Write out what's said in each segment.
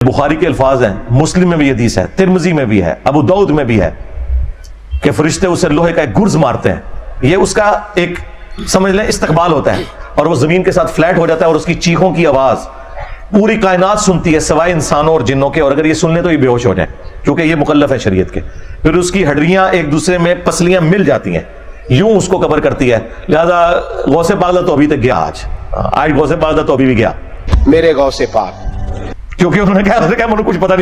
بخاری کے الفاظ ہیں، مسلم میں بھی حدیث ہے، ترمذی میں بھی ہے، ابو داؤد میں بھی ہے کہ فرشتے اسے لوہے کا ایک گرز مارتے ہیں، یہ اس کا ایک سمجھ لیں استقبال ہوتا ہے، اور وہ زمین کے ساتھ فلیٹ ہو جاتا ہے، اور اس کی چیخوں کی آواز پوری کائنات سنتی ہے سوائے انسانوں اور جنوں کے، اور اگر یہ سن لیں تو یہ بے ہوش ہو جائیں کیونکہ یہ مکلف ہے شریعت کے۔ پھر اس کی ہڈیاں ایک دوسرے میں پسلیاں مل جاتی ہیں، یوں اس کو کور کرتی ہے، لہذا غوث پاک تو ابھی تک گیا، آج غوث پاک تو ابھی بھی گیا میرے غوث پاک، کیونکہ انہوں نے کہا مجھے کچھ پتا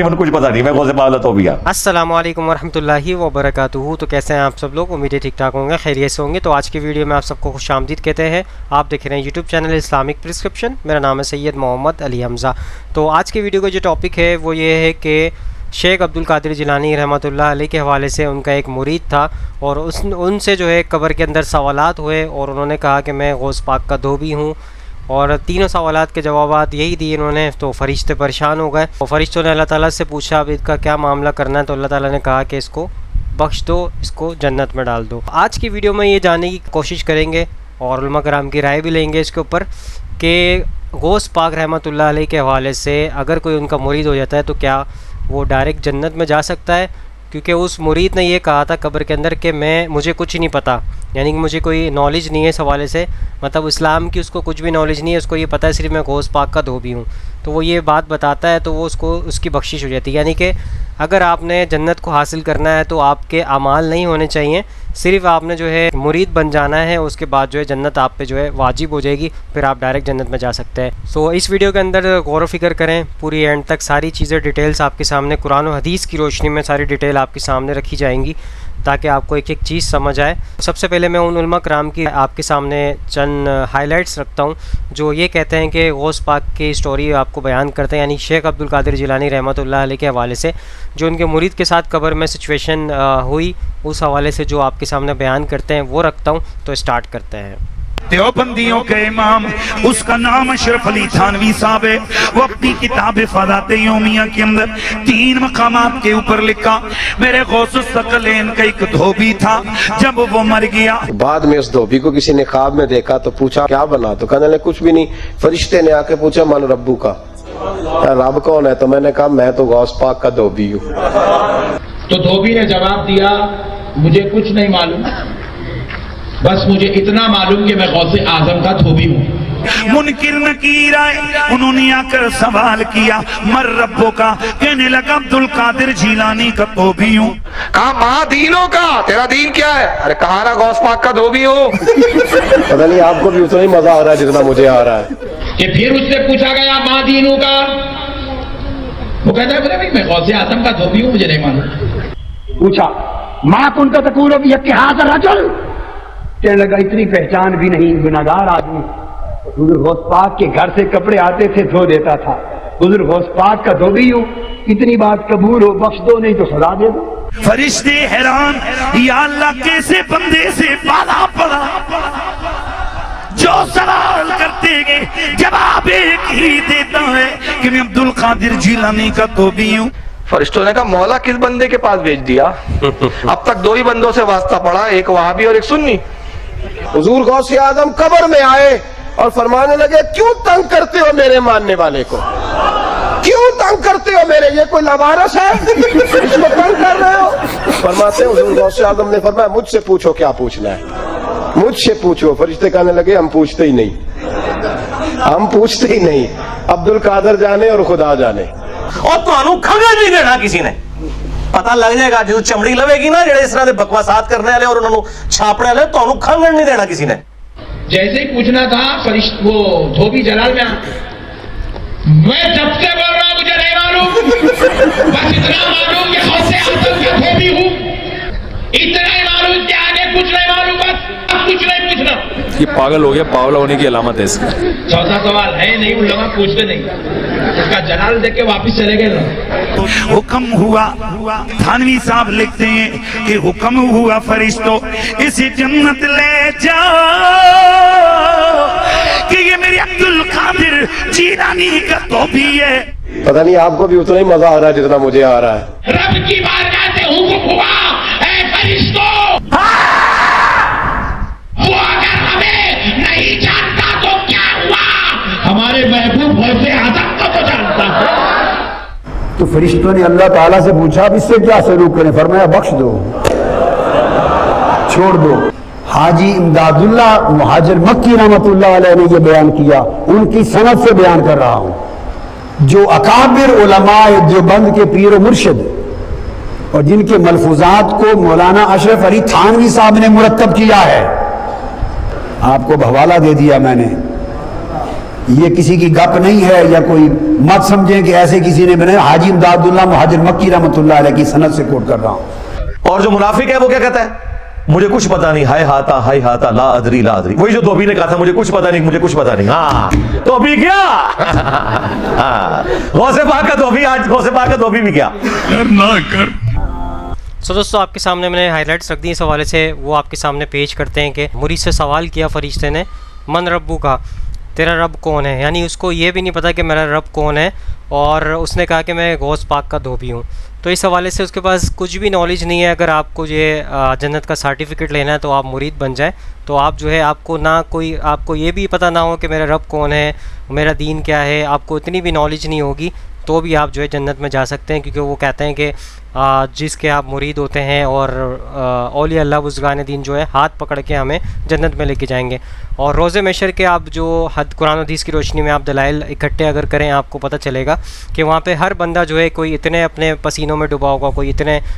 نہیں، میں غوث پاک تو بھی گیا۔ السلام علیکم ورحمۃ اللہ وبرکاتہ۔ تو کیسے ہیں آپ سب لوگ؟ امید ہے ٹھیک ٹھاک ہوں گے، خیریت سے ہوں گے۔ تو آج کی ویڈیو میں آپ سب کو خوش آمدید کہتے ہیں۔ آپ دیکھ رہے ہیں یوٹیوب چینل اسلامک پرسکرپشن، میرا نام ہے سید محمد علی حمزہ۔ تو آج کی ویڈیو کا جو ٹاپک ہے وہ یہ ہے کہ شیخ عبد القادر جیلانی رحمۃ اللہ علیہ کے حوالے سے ان کا ایک مرید تھا، اور ان سے جو ہے قبر کے اندر سوالات ہوئے، اور انہوں نے کہا کہ میں غوث پاک کا دھوبی ہوں، اور تینوں سوالات کے جوابات یہی دیے انہوں نے۔ تو فرشتے پریشان ہو گئے، اور فرشتوں نے اللہ تعالیٰ سے پوچھا اب اس کا کیا معاملہ کرنا ہے، تو اللہ تعالیٰ نے کہا کہ اس کو بخش دو، اس کو جنت میں ڈال دو۔ آج کی ویڈیو میں یہ جاننے کی کوشش کریں گے اور علماء کرام کی رائے بھی لیں گے اس کے اوپر کہ غوث پاک رحمۃ اللہ علیہ کے حوالے سے اگر کوئی ان کا مرید ہو جاتا ہے تو کیا وہ ڈائریکٹ جنت میں جا سکتا ہے، کیونکہ اس مرید نے یہ کہا تھا قبر کے اندر کہ مجھے کچھ نہیں پتہ، یعنی کہ مجھے کوئی نالج نہیں ہے اس حوالے سے، مطلب اسلام کی اس کو کچھ بھی نالج نہیں ہے، اس کو یہ پتہ ہے صرف میں غوث پاک کا دھوبی ہوں۔ تو وہ یہ بات بتاتا ہے تو وہ اس کی بخشش ہو جاتی ہے، یعنی کہ اگر آپ نے جنت کو حاصل کرنا ہے تو آپ کے اعمال نہیں ہونے چاہیے، صرف آپ نے جو ہے مرید بن جانا ہے، اس کے بعد جو ہے جنت آپ پہ جو ہے واجب ہو جائے گی، پھر آپ ڈائریکٹ جنت میں جا سکتے ہیں۔ سو اس ویڈیو کے اندر غور و فکر کریں، پوری اینڈ تک ساری چیزیں ڈیٹیلز آپ کے سامنے قرآن و حدیث کی روشنی میں ساری ڈیٹیل آپ کے سامنے رکھی جائیں گی تاکہ آپ کو ایک ایک چیز سمجھ آئے۔ سب سے پہلے میں ان علماء کرام کی آپ کے سامنے چند ہائی لائٹس رکھتا ہوں جو یہ کہتے ہیں کہ غوث پاک کی سٹوری آپ کو بیان کرتے ہیں، یعنی شیخ عبد القادر جیلانی رحمۃ اللہ علیہ کے حوالے سے جو ان کے مرید کے ساتھ قبر میں سچویشن ہوئی، اس حوالے سے جو آپ کے سامنے بیان کرتے ہیں وہ رکھتا ہوں۔ تو اسٹارٹ کرتے ہیں۔ دیوبندیوں کے امام، اس کا نام اشرف علی تھانوی صاحب ہے، وہ اپنی کتاب فضائل یومیہ کے اندر 3 مقامات کے اوپر لکھا میرے غوث الثقلین کا ایک دھوبی تھا، جب وہ مر گیا بعد میں اس دھوبی کو کسی نے خواب میں دیکھا تو پوچھا کیا بنا، تو کہنے لگے کچھ بھی نہیں۔ فرشتے نے آ کے پوچھا من ربو کا، رب کون ہے؟ تو میں نے کہا میں تو غوث پاک کا دھوبی ہوں۔ تو دھوبی نے جواب دیا مجھے کچھ نہیں معلوم، بس مجھے اتنا معلوم کہ میں غوث اعظم کا دھوبی ہوں۔ منکر نکیر آئے، انہوں نے آ کر سوال کیا مر ربو کا، کہنے لگا عبد القادر جیلانی کا دھوبی ہوں۔ کہا ماں دینوں کا، تیرا دین کیا ہے؟ ارے کہا نا غوث پاک کا دھوبی ہوں۔ پتہ نہیں آپ کو بھی اتنا ہی مزہ آ رہا ہے جتنا مجھے آ رہا ہے کہ پھر اس سے پوچھا گیا ماں دینوں کا، وہ کہتا ہے میں غوث اعظم کا دھوبی ہوں، مجھے نہیں معلوم۔ پوچھا ماں کن کا تقول بھی ہاتھ رجل، کہنے لگا اتنی پہچان بھی نہیں، گناہگار آدمی۔ حضور غوث پاک کے گھر سے کپڑے آتے تھے دھو دیتا تھا، حضور غوث پاک کا دھوبی ہوں، اتنی بات قبول ہو، بخش دو نہیں تو سزا دے دو۔ فرشتے حیران، یا اللہ کیسے بندے سے پالا پڑا، جو سوال کرتے گے جواب ایک ہی دیتا ہے کہ میں عبد القادر جیلانی کا دھوبی ہوں۔ فرشتوں نے کہا مولا کس بندے کے پاس بھیج دیا؟ اب تک 2 ہی بندوں سے واسطہ پڑا، ایک وہابی اور ایک سنی۔ حضور غوث اعظم قبر میں آئے اور فرمانے لگے کیوں تنگ کرتے ہو میرے ماننے والے کو، کیوں تنگ کرتے ہو میرے، یہ کوئی لوارث ہے اس کو تنگ کر رہے ہو؟ فرماتے ہیں حضور غوث اعظم نے فرمایا مجھ سے پوچھو کیا پوچھنا ہے، مجھ سے پوچھو۔ فرشتے کہنے لگے ہم پوچھتے ہی نہیں، ہم پوچھتے ہی نہیں، عبد القادر جانے اور خدا جانے۔ اور تمہوں کھنگن نہیں دینا کسی نے، پتہ لگ جائے گا جو چمڑی لوے گی نا جڑے اس طرح دے بکواسات کرنے والے اور انہوں نے چھاپنے والے، تمہوں کھنگن نہیں دینا کسی نے۔ جیسے ہی پوچھنا تھا وہ دھوبی جلال میں میں جب سے بول رہا ہوں مجھے نہیں معلوم، بس اتنا معلوم کہ غوث اعظم کا دھوبی ہوں، اتنا ہی معلوم کہ آگے کچھ نہیں معلوم، بس اب کچھ نہیں پوچھنا۔ یہ پاگل ہو گیا، پاگل ہونے کی علامت ہے اس کی۔ چوتھا سوال ہے نہیں، ان لوگوں پوچھتے نہیں، اس کا جلال دیکھ کے واپس چلے گئے نا۔ حکم ہوا، تھانوی صاحب لکھتے ہیں کہ حکم ہوا فرشتوں اسے جنت لے جاؤ کہ یہ میرے عبد القادر جیلانی کا دھوبی ہے۔ پتہ نہیں آپ کو بھی اتنا ہی مزہ آ رہا ہے جتنا مجھے آ رہا ہے۔ رب کی بارگاہ سے حکم ہوا اے فرشتوں، وہ اگر ہمیں نہیں جانتا تو کیا ہوا، ہمارے محبوب غوث اعظم کو تو جانتا ہے۔ تو فرشتوں نے اللہ تعالیٰ سے پوچھا اب اس سے کیا سلوک کریں؟ فرمایا بخش دو، چھوڑ دو۔ حاجی امداد اللہ مہاجر مکی رحمۃ اللہ علیہ نے یہ بیان کیا، ان کی سند سے بیان کر رہا ہوں، جو اکابر علماء دیوبند کے پیر و مرشد اور جن کے ملفوظات کو مولانا اشرف علی تھانوی صاحب نے مرتب کیا ہے، آپ کو حوالہ دے دیا میں نے، یہ کسی کی گپ نہیں ہے یا کوئی مت سمجھیں کہ ایسے کسی نے بنایا، حاجی امداد اللہ مہاجر مکی رحمۃ اللہ علیہ کی سند سے کوٹ کر رہا ہوں۔ اور جو منافق ہے وہ کیا کہتا ہے؟ مجھے کچھ پتا نہیں، ہائے ہاتا لا ادری لا ادری، وہی جو دھوبی نے کہا تھا مجھے کچھ پتا نہیں، مجھے کچھ پتا نہیں۔ ہاں تو ابھی کیا غوث پاک کا دھوبی، آج غوث پاک کا دھوبی بھی کیا نہ کر۔ سو دوستو آپ کے سامنے میں نے ہائی لائٹس رکھ دی اس حوالے سے، وہ آپ کے سامنے پیش کرتے ہیں کہ مرید سے سوال کیا فرشتے نے، من ربو کا، تیرا رب کون ہے؟ یعنی اس کو یہ بھی نہیں پتا کہ میرا رب کون ہے، اور اس نے کہا کہ میں غوث پاک کا دھوبی ہوں۔ تو اس حوالے سے اس کے پاس کچھ بھی نالج نہیں ہے۔ اگر آپ کو یہ جنت کا سرٹیفکیٹ لینا ہے تو آپ مرید بن جائیں، تو آپ جو ہے آپ کو نہ کوئی، آپ کو یہ بھی پتہ نہ ہو کہ میرا رب کون ہے، میرا دین کیا ہے، آپ کو اتنی بھی نالج نہیں ہوگی تو بھی آپ جو ہے جنت میں جا سکتے ہیں، کیونکہ وہ کہتے ہیں کہ جس کے آپ مرید ہوتے ہیں اور اولیاء اللہ بزرگان دین جو ہے ہاتھ پکڑ کے ہمیں جنت میں لے کے جائیں گے۔ اور روز محشر کے آپ جو حد قرآن و حدیث کی روشنی میں آپ دلائل اکٹھے اگر کریں، آپ کو پتہ چلے گا کہ وہاں پہ ہر بندہ جو ہے کوئی اتنے اپنے پسینوں میں ڈوبا ہوگا،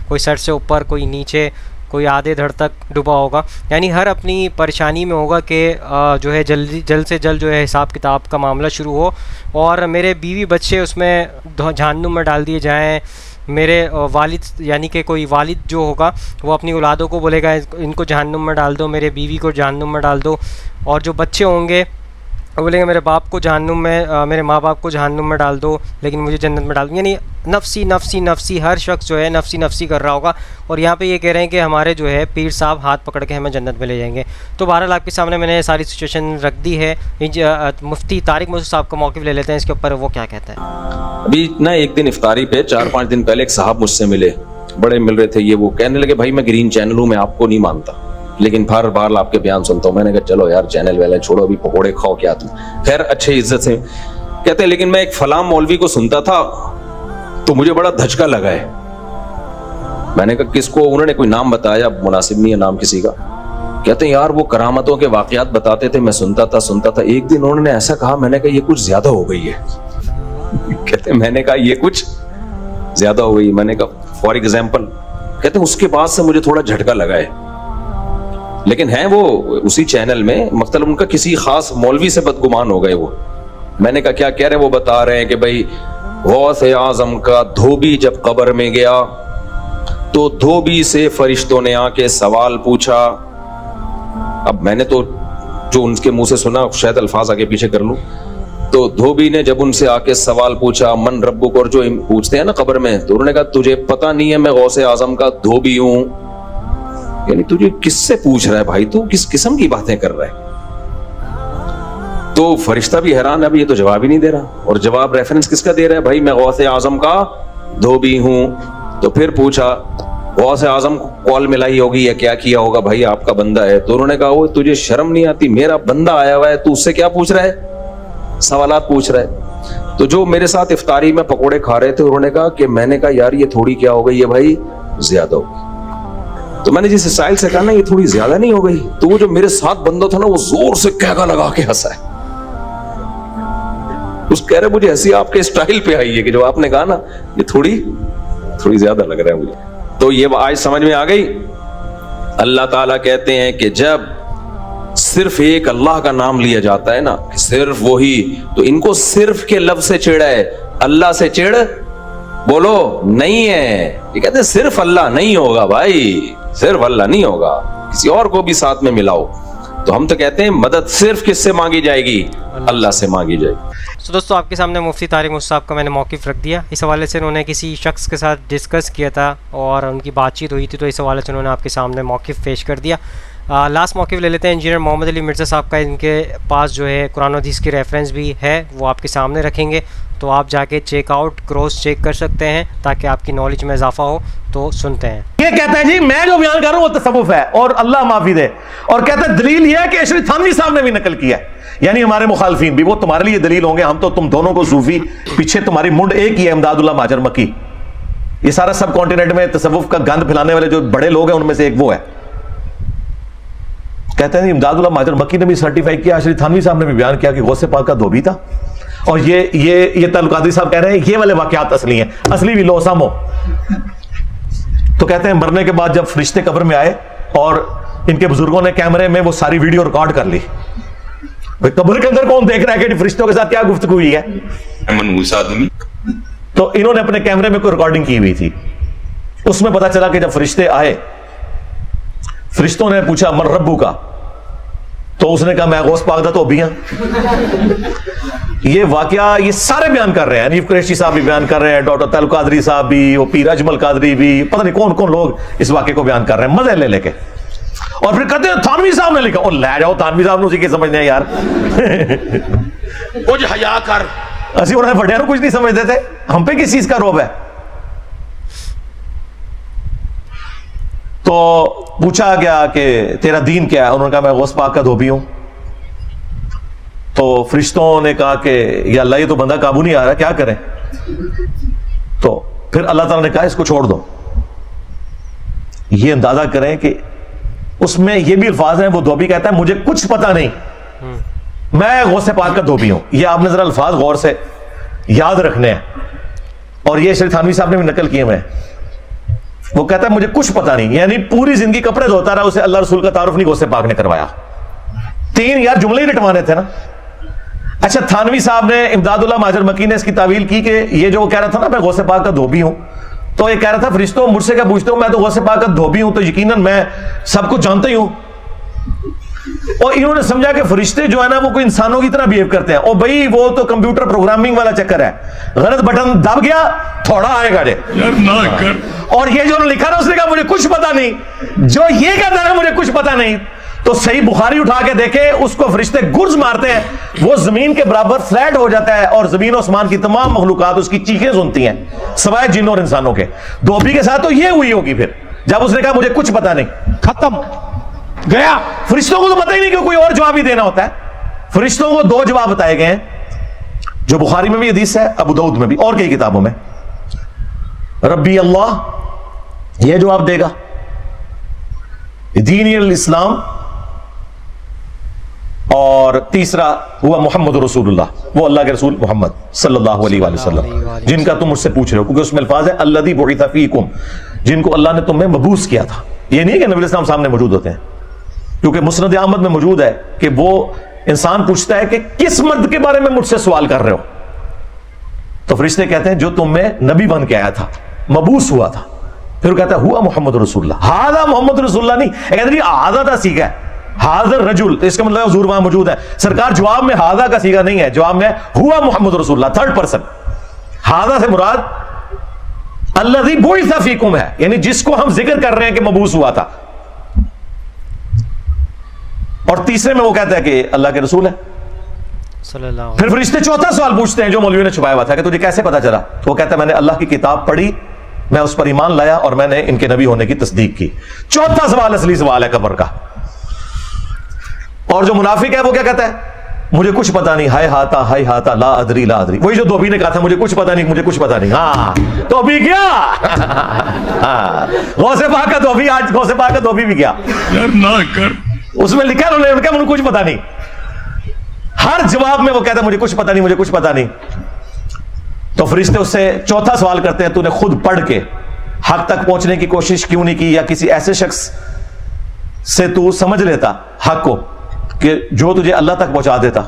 کوئی سر سے اوپر، کوئی نیچے، کوئی آدھے دھڑ تک ڈوبا ہوگا، یعنی ہر اپنی پریشانی میں ہوگا کہ جو ہے جلد سے جلد جو ہے حساب کتاب کا معاملہ شروع ہو، اور میرے بیوی بچے اس میں جہنم میں ڈال دیے جائیں، میرے والد یعنی کہ کوئی والد جو ہوگا وہ اپنی اولادوں کو بولے گا ان کو جہنم میں ڈال دو، میرے بیوی کو جہنم میں ڈال دو، اور جو بچے ہوں گے وہ بولیں گے میرے باپ کو جہنم میں، میرے ماں باپ کو جہنم میں ڈال دو لیکن مجھے جنت میں ڈال دو، یعنی نفسی نفسی نفسی ہر شخص جو ہے نفسی نفسی کر رہا ہوگا۔ اور یہاں پہ یہ کہہ رہے ہیں کہ ہمارے جو ہے پیر صاحب ہاتھ پکڑ کے ہمیں جنت میں لے جائیں گے۔ تو بہرحال آپ کے سامنے میں نے ساری سچویشن رکھ دی ہے۔ مفتی طارق موسیٰ صاحب کا موقف لے لیتے ہیں اس کے اوپر، وہ کیا کہتا ہے۔ ابھی نہ ایک دن افطاری پہ 4-5 دن پہلے ایک صاحب مجھ سے ملے، بڑے مل رہے تھے، یہ وہ کہنے لگے بھائی میں گرین چینل ہوں، میں آپ کو نہیں مانتا لیکن ہر بار آپ کے بیان سنتا ہوں۔ میں نے کہا چلو یار چینل ویلے چھوڑو، ابھی پکوڑے کھاؤ کیا تم، خیر اچھے عزت سے کہتے ہیں لیکن میں ایک فلاں مولوی کو سنتا تھا تو مجھے بڑا دھچکا لگا ہے۔ میں نے کہا کس کو؟ انہوں نے کوئی نام بتایا، مناسب نہیں ہے نام کسی کا۔ کہتے ہیں یار وہ کرامتوں کے واقعات بتاتے تھے، میں سنتا تھا، ایک دن انہوں نے ایسا کہا، میں نے کہا یہ کچھ زیادہ ہو گئی ہے۔ کہتے ہیں میں نے کہا یہ کچھ زیادہ ہو گئی، میں نے کہا فار ایگزامپل؟ کہتے ہیں اس کے بعد سے مجھے تھوڑا جھٹکا لگا ہے، لیکن ہیں وہ اسی چینل میں، مطلب ان کا کسی خاص مولوی سے بدگمان ہو گئے وہ۔ میں نے کہا کیا کہہ رہے ہیں؟ وہ بتا رہے ہیں کہ بھائی غوث اعظم کا دھوبی جب قبر میں گیا تو دھوبی سے فرشتوں نے آ کے سوال پوچھا۔ اب میں نے تو جو ان کے منہ سے سنا شاید الفاظ آگے پیچھے کر لوں، تو دھوبی نے جب ان سے آ کے سوال پوچھا من ربک، اور جو پوچھتے ہیں نا قبر میں، تو انہوں نے کہا تجھے پتہ نہیں ہے میں غوث اعظم کا دھوبی ہوں؟ یعنی تجھے کس سے پوچھ رہا ہے بھائی، تو کس قسم کی باتیں کر رہا ہے؟ تو فرشتہ بھی حیران ہے، اب یہ تو جواب ہی نہیں دے رہا، اور جواب ریفرنس کس کا دے رہا ہے؟ بھائی میں غوث اعظم کا دھوبی ہوں۔ تو پھر پوچھا غوث اعظم کو کال ملائی ہوگی یا کیا کیا ہوگا، بھائی آپ کا بندہ ہے؟ تو انہوں نے کہا وہ تجھے شرم نہیں آتی، میرا بندہ آیا ہوا ہے تو اس سے کیا پوچھ رہا ہے، سوالات پوچھ رہا ہے؟ تو جو میرے ساتھ افطاری میں پکوڑے کھا رہے تھے انہوں نے کہا کہ میں نے کہا یار یہ تھوڑی کیا ہو گئی ہے بھائی، زیادہ ہو گئی۔ تو میں نے جس اسٹائل سے کہا نا یہ تھوڑی زیادہ نہیں ہو گئی، تو وہ جو میرے ساتھ بندہ تھا نا وہ زور سے کہگا لگا کے ہنسا ہے۔ اس کہہ رہے مجھے ہنسی آپ کے اسٹائل پہ آئی ہے کہ جو آپ نے کہا نا یہ تھوڑی زیادہ لگ رہا ہے مجھے۔ تو یہ آج سمجھ میں آ گئی۔ اللہ تعالیٰ کہتے ہیں کہ جب صرف ایک اللہ کا نام لیا جاتا ہے نا، صرف وہی، تو ان کو صرف کے لفظ سے چڑ ہے، اللہ سے چڑ بولو نہیں ہے۔ یہ کہتے ہیں صرف اللہ نہیں ہوگا بھائی، صرف اللہ نہیں ہوگا، کسی اور کو بھی ساتھ میں ملاؤ۔ تو ہم تو کہتے ہیں مدد صرف کس سے مانگی جائے گی؟ اللہ سے مانگی جائے گی۔ تو دوستو آپ کے سامنے مفتی طارق موسیٰ صاحب کا میں نے موقف رکھ دیا۔ اس حوالے سے انہوں نے کسی شخص کے ساتھ ڈسکس کیا تھا اور ان کی بات چیت ہوئی تھی، تو اس حوالے سے انہوں نے آپ کے سامنے موقف پیش کر دیا۔ لاسٹ موقف لے لیتے ہیں انجینئر محمد علی مرزا صاحب کا۔ ان کے پاس جو ہے قرآن و حدیث کی ریفرنس بھی ہے، وہ آپ کے سامنے رکھیں گے، تو آپ جا کے چیک آؤٹ، کراس چیک کر سکتے ہیں تاکہ آپ کی نالج میں اضافہ ہو۔ تو تو سنتے ہیں. یہ کہتا ہے جی میں جو بیان کر رہا ہوں وہ تصوف ہے اور اللہ معافی دے, اور کہتا ہے دلیل یہ ہے کہ اشرف تھانوی صاحب نے بھی نقل کیا ہے, یعنی ہمارے مخالفین بھی, وہ تمہارے لیے دلیل ہوں گے, ہم تو تم دونوں کو صوفی, پیچھے تمہاری منڈ ایک ہی ہے, امداد اللہ مہاجر مکی. یہ سارا سب کانٹیننٹ میں تصوف کا گند پھیلانے والے جو بڑے لوگ ہیں ان میں سے ایک وہ ہے. کہتے ہیں امداد اللہ مہاجر مکی نے بھی سرٹیفائی کیا, اشرف تھانوی صاحب نے بھی بیان کیا کہ غوث پاک کا دھوبی تھا, اور یہ تعلق قادری صاحب کہہ رہے ہیں یہ والے واقعات اصلی ہیں, اصلی بھی لو سامو. تو کہتے ہیں مرنے کے بعد جب فرشتے قبر میں آئے اور ان کے بزرگوں نے کیمرے میں وہ ساری ویڈیو ریکارڈ کر لی, قبر کے اندر کون دیکھ رہا ہے کہ فرشتوں کے ساتھ کیا گفتگو ہوئی ہے, تو انہوں نے اپنے کیمرے میں کوئی ریکارڈنگ کی ہوئی تھی. اس میں پتا چلا کہ جب فرشتے آئے, فرشتوں نے پوچھا من ربو کا, تو اس نے کہا میں غوث پاک دا تو بھی ہوں. یہ واقعہ یہ سارے بیان کر رہے ہیں, حنیف قریشی صاحب بھی بیان کر رہے ہیں, ڈاکٹر تعلق قادری صاحب بھی, وہ پیر اجمل قادری بھی, پتہ نہیں کون کون لوگ اس واقعے کو بیان کر رہے ہیں مزے لے لے کے. اور پھر کہتے ہیں تھانوی صاحب نے لکھا, اور لے جاؤ تھانوی صاحب نے اسی کے سمجھنے ہیں یار, کچھ حیا کر, اسی انہوں نے بڑے کچھ نہیں سمجھتے تھے, ہم پہ کس چیز کا روب ہے. تو پوچھا گیا کہ تیرا دین کیا ہے, انہوں نے کہا میں غوث پاک کا دھوبی ہوں. تو فرشتوں نے کہا کہ یا اللہ یہ تو بندہ قابو نہیں آ رہا, کیا کریں. تو پھر اللہ تعالیٰ نے کہا اس کو چھوڑ دو. یہ اندازہ کریں کہ اس میں یہ بھی الفاظ ہیں, وہ دھوبی کہتا ہے مجھے کچھ پتا نہیں, میں غوث پاک کا دھوبی ہوں. یہ آپ نے ذرا الفاظ غور سے یاد رکھنے ہیں, اور یہ اشرف تھانوی صاحب نے بھی نقل کیے ہوئے ہیں. وہ کہتا ہے مجھے کچھ پتا نہیں, یعنی پوری زندگی کپڑے دھوتا رہا, اسے اللہ رسول کا تعارف نہیں غوث پاک نے کروایا. 3 یار جملے ہی رٹوانے تھے نا. اچھا تھانوی صاحب نے, امداد اللہ مہاجر مکی نے اس کی تعویل کی کہ یہ جو وہ کہہ رہا تھا نا میں غوث پاک کا دھوبی ہوں, تو یہ کہہ رہا تھا فرشتوں مجھ سے کیا پوچھتے ہو, میں تو غوث پاک کا دھوبی ہوں, تو یقیناً میں سب کو جانتا ہی ہوں. اور انہوں نے سمجھا کہ فرشتے جو ہے نا وہ کوئی انسانوں کی طرح بیہیو کرتے ہیں. اور بھائی وہ تو کمپیوٹر پروگرامنگ والا چکر ہے, غلط بٹن دب گیا تھوڑا آئے گا. اور یہ جو انہوں نے لکھا نا اس نے کہا مجھے کچھ پتا نہیں, جو یہ کہتا ہے نا مجھے کچھ پتا نہیں, تو صحیح بخاری اٹھا کے دیکھے اس کو فرشتے گرز مارتے ہیں, وہ زمین کے برابر فلیٹ ہو جاتا ہے, اور زمین و آسمان کی تمام مخلوقات اس کی چیخیں سنتی ہیں سوائے جن اور انسانوں کے. دھوبی کے ساتھ تو یہ ہوئی ہوگی پھر جب اس نے کہا مجھے کچھ پتا نہیں, ختم گیا. فرشتوں کو تو پتہ ہی نہیں کہ کوئی اور جواب ہی دینا ہوتا ہے. فرشتوں کو 2 جواب بتائے گئے ہیں, جو بخاری میں بھی حدیث ہے, ابو داؤد میں بھی, اور کئی کتابوں میں. ربی اللہ یہ جواب دے گا, دین الاسلام, اور تیسرا ہوا محمد رسول اللہ, وہ اللہ کے رسول محمد صلی اللہ علیہ وآلہ وسلم, جن کا تم مجھ سے پوچھ رہے ہو, کیونکہ اس میں الفاظ ہے الذی بعث فیکم, جن کو اللہ نے تم میں مبعوث کیا تھا. یہ نہیں کہ نبی الاسلام سامنے موجود ہوتے ہیں, کیونکہ مسند احمد میں موجود ہے کہ وہ انسان پوچھتا ہے کہ کس مرد کے بارے میں مجھ سے سوال کر رہے ہو, تو فرشتے کہتے ہیں جو تم میں نبی بن کے آیا تھا, مبعوث ہوا تھا. پھر وہ کہتا ہے ہوا محمد رسول اللہ, ہاذا محمد رسول اللہ نہیں, کہتے ہیں ہاذا کا سیگا ہے, حاضر رجل, اس کا مطلب حضور وہاں موجود ہے. سرکار جواب میں ہاذا کا سیگا نہیں ہے, جواب میں ہوا محمد رسول اللہ, 3rd پرسن. ہاذا سے مراد الذی بعث فیکم ہے, یعنی جس کو ہم ذکر کر رہے ہیں کہ مبعوث ہوا تھا. اور تیسرے میں وہ کہتا ہے کہ اللہ کے رسول ہے. پھر فرشتے 4تھا سوال پوچھتے ہیں جو مولوی نے چھپایا ہوا تھا کہ تجھے کیسے پتا چلا, تو وہ کہتا ہے میں نے اللہ کی کتاب پڑھی, میں اس پر ایمان لایا, اور میں نے ان کے نبی ہونے کی تصدیق کی. 4تھا سوال اصلی سوال ہے قبر کا. اور جو منافق ہے وہ کیا کہتا ہے, مجھے کچھ پتا نہیں, ہائے ہاتا لا ادری لا ادری, وہی جو دھوبی نے کہا تھا مجھے کچھ پتا نہیں, مجھے کچھ پتا نہیں. ہاں تو بھی گیا غوث پاک کا دھوبی, آج غوث پاک کا دھوبی بھی گیا. اس میں لکھا انہوں نے مجھے کچھ پتا نہیں, ہر جواب میں وہ کہتا ہے مجھے کچھ پتا نہیں, مجھے کچھ پتا نہیں. تو فرشتے اس سے 4تھا سوال کرتے ہیں, تو نے خود پڑھ کے حق تک پہنچنے کی کوشش کیوں نہیں کی, یا کسی ایسے شخص سے تو سمجھ لیتا حق کو کہ جو تجھے اللہ تک پہنچا دیتا.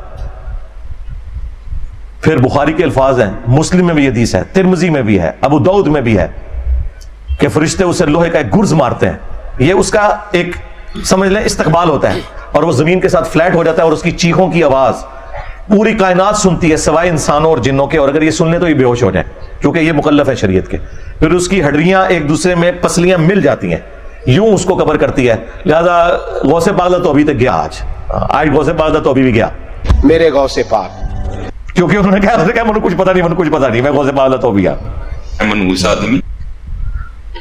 پھر بخاری کے الفاظ ہیں, مسلم میں بھی حدیث ہے, ترمذی میں بھی ہے, ابو داؤد میں بھی ہے, کہ فرشتے اسے لوہے کا ایک گرز مارتے ہیں. یہ اس کا ایک سمجھ لیں استقبال ہوتا ہے, اور وہ زمین کے ساتھ فلیٹ ہو جاتا ہے, اور اس کی چیخوں کی آواز پوری کائنات سنتی ہے سوائے انسانوں اور جنوں کے, اور اگر یہ سن لیں تو یہ بے ہوش ہو جائیں کیونکہ یہ مکلف ہے شریعت کے. پھر اس کی ہڈیاں ایک دوسرے میں پسلیاں مل جاتی ہیں, یوں اس کو کور کرتی ہے. لہذا غوث پاک تو ابھی تک گیا, آج غوث پاک تو ابھی بھی گیا میرے غوث پاک, کیونکہ انہوں نے کہا مجھے کچھ پتا نہیں, میں غوث پاک تو بھی گیا.